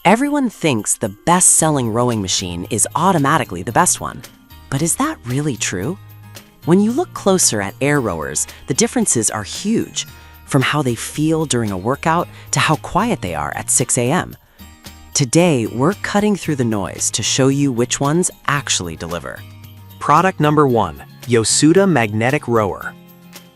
Everyone thinks the best-selling rowing machine is automatically the best one. But is that really true? When you look closer at air rowers, the differences are huge, from how they feel during a workout to how quiet they are at 6 a.m. Today, we're cutting through the noise to show you which ones actually deliver. Product number 1, Yosuda Magnetic Rower.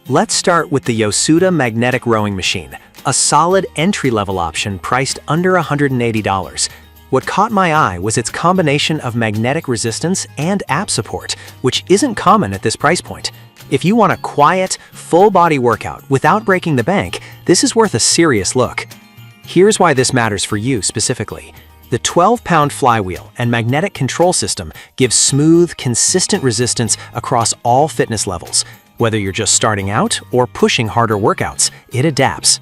Let's start with the Yosuda Magnetic Rowing Machine, a solid entry-level option priced under $180. What caught my eye was its combination of magnetic resistance and app support, which isn't common at this price point. If you want a quiet, full-body workout without breaking the bank, this is worth a serious look. Here's why this matters for you specifically. The 12-pound flywheel and magnetic control system gives smooth, consistent resistance across all fitness levels. Whether you're just starting out or pushing harder workouts, it adapts.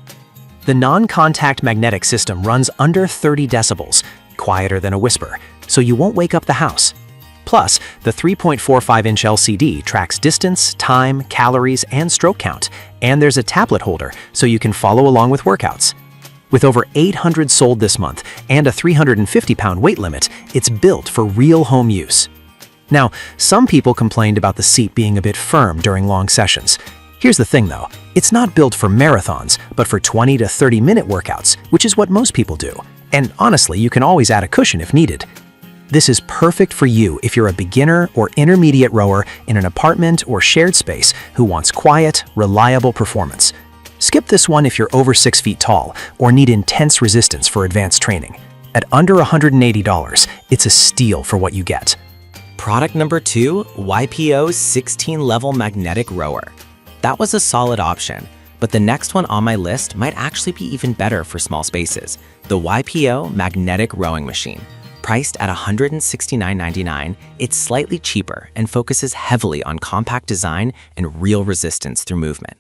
The non-contact magnetic system runs under 30 decibels, quieter than a whisper, so you won't wake up the house. Plus, the 3.45-inch LCD tracks distance, time, calories, and stroke count, and there's a tablet holder so you can follow along with workouts. With over 800 sold this month and a 350-pound weight limit, it's built for real home use. Now, some people complained about the seat being a bit firm during long sessions. Here's the thing though, it's not built for marathons, but for 20 to 30-minute workouts, which is what most people do. And honestly, you can always add a cushion if needed. This is perfect for you if you're a beginner or intermediate rower in an apartment or shared space who wants quiet, reliable performance. Skip this one if you're over 6 feet tall or need intense resistance for advanced training. At under $180, it's a steal for what you get. Product number 2, YPO's 16-level magnetic rower. That was a solid option, but the next one on my list might actually be even better for small spaces. The YPO Magnetic Rowing Machine. Priced at $169.99, it's slightly cheaper and focuses heavily on compact design and real resistance through movement.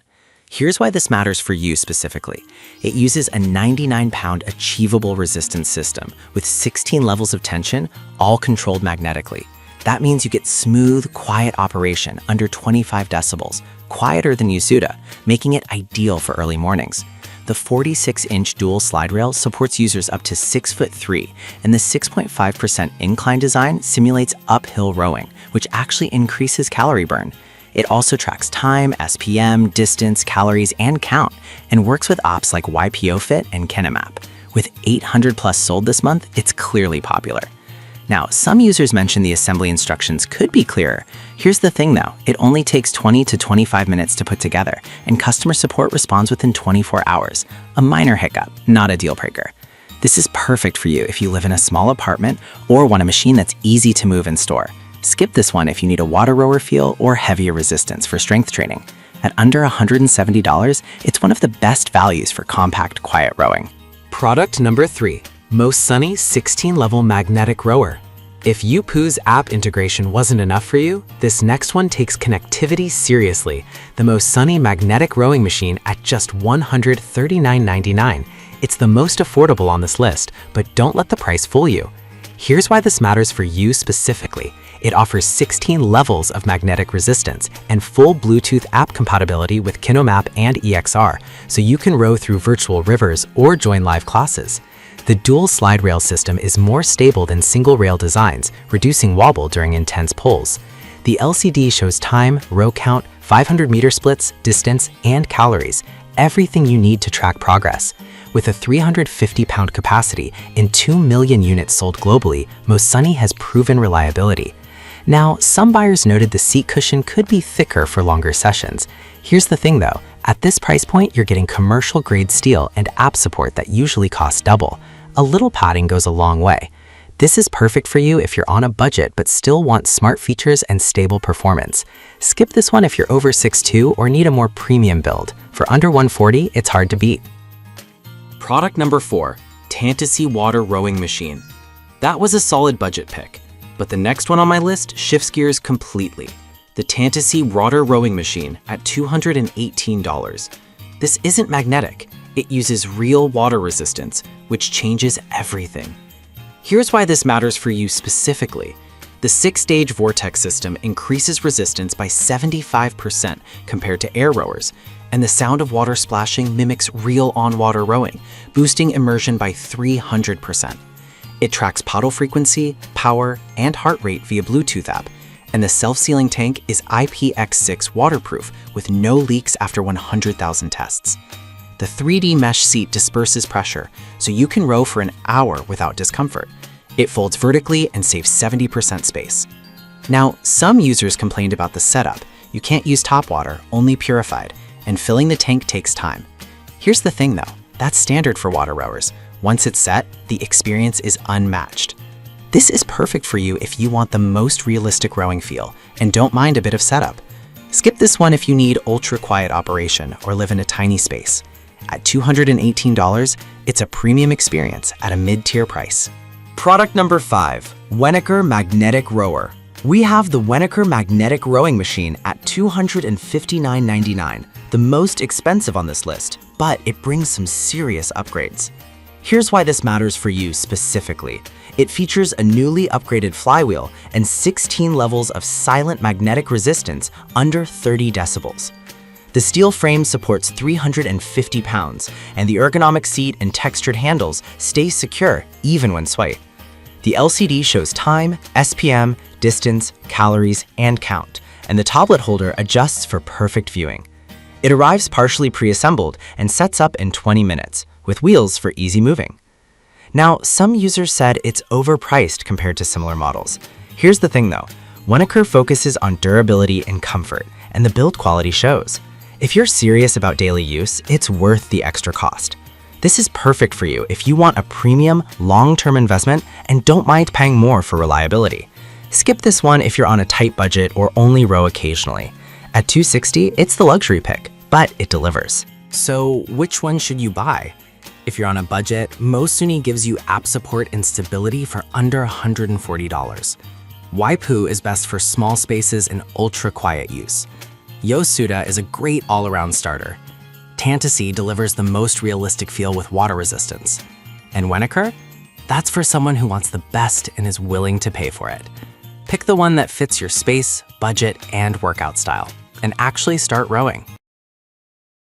Here's why this matters for you specifically. It uses a 99-pound achievable resistance system with 16 levels of tension, all controlled magnetically. That means you get smooth, quiet operation under 25 decibels, quieter than Yosuda, making it ideal for early mornings. The 46-inch dual slide rail supports users up to 6'3", and the 6.5% incline design simulates uphill rowing, which actually increases calorie burn. It also tracks time, SPM, distance, calories, and count, and works with apps like YPO Fit and KineMap. With 800 plus sold this month, it's clearly popular. Now, some users mentioned the assembly instructions could be clearer. Here's the thing though, it only takes 20 to 25 minutes to put together, and customer support responds within 24 hours. A minor hiccup, not a deal breaker. This is perfect for you if you live in a small apartment or want a machine that's easy to move and store. Skip this one if you need a water rower feel or heavier resistance for strength training. At under $170, it's one of the best values for compact, quiet rowing. Product number 3, MoSunny 16-level magnetic rower. If YouPoo's app integration wasn't enough for you, this next one takes connectivity seriously. The MoSunny magnetic rowing machine at just $139.99. It's the most affordable on this list, but don't let the price fool you. Here's why this matters for you specifically. It offers 16 levels of magnetic resistance and full Bluetooth app compatibility with KineMap and EXR, so you can row through virtual rivers or join live classes. The dual slide rail system is more stable than single rail designs, reducing wobble during intense pulls. The LCD shows time, row count, 500-meter splits, distance, and calories, everything you need to track progress. With a 350-pound capacity and 2 million units sold globally, MoSunny has proven reliability. Now, some buyers noted the seat cushion could be thicker for longer sessions. Here's the thing though, at this price point, you're getting commercial-grade steel and app support that usually costs double. A little padding goes a long way. This is perfect for you if you're on a budget but still want smart features and stable performance. Skip this one if you're over 6'2" or need a more premium build. For under $140, it's hard to beat. Product number 4, Tantasy Water Rowing Machine. That was a solid budget pick, but the next one on my list shifts gears completely. The Tantasy Water Rowing Machine at $218. This isn't magnetic. It uses real water resistance, which changes everything. Here's why this matters for you specifically. The 6-stage Vortex system increases resistance by 75% compared to air rowers, and the sound of water splashing mimics real on-water rowing, boosting immersion by 300%. It tracks paddle frequency, power, and heart rate via Bluetooth app, and the self-sealing tank is IPX6 waterproof with no leaks after 100,000 tests. The 3D mesh seat disperses pressure, so you can row for an hour without discomfort. It folds vertically and saves 70% space. Now, some users complained about the setup. You can't use tap water, only purified, and filling the tank takes time. Here's the thing though, that's standard for water rowers. Once it's set, the experience is unmatched. This is perfect for you if you want the most realistic rowing feel and don't mind a bit of setup. Skip this one if you need ultra-quiet operation or live in a tiny space. At $218, it's a premium experience at a mid-tier price. Product number 5, Weniker Magnetic Rower. We have the Weniker Magnetic Rowing Machine at $259.99, the most expensive on this list, but it brings some serious upgrades. Here's why this matters for you specifically. It features a newly upgraded flywheel and 16 levels of silent magnetic resistance under 30 decibels. The steel frame supports 350 pounds, and the ergonomic seat and textured handles stay secure even when swayed. The LCD shows time, SPM, distance, calories, and count, and the tablet holder adjusts for perfect viewing. It arrives partially pre-assembled and sets up in 20 minutes, with wheels for easy moving. Now, some users said it's overpriced compared to similar models. Here's the thing though, Weniker focuses on durability and comfort, and the build quality shows. If you're serious about daily use, it's worth the extra cost. This is perfect for you if you want a premium, long-term investment and don't mind paying more for reliability. Skip this one if you're on a tight budget or only row occasionally. At $260, it's the luxury pick, but it delivers. So which one should you buy? If you're on a budget, MoSuni gives you app support and stability for under $140. Waipu is best for small spaces and ultra-quiet use. Yosuda is a great all-around starter. Tantasy delivers the most realistic feel with water resistance. And Weniker? That's for someone who wants the best and is willing to pay for it. Pick the one that fits your space, budget, and workout style, and actually start rowing.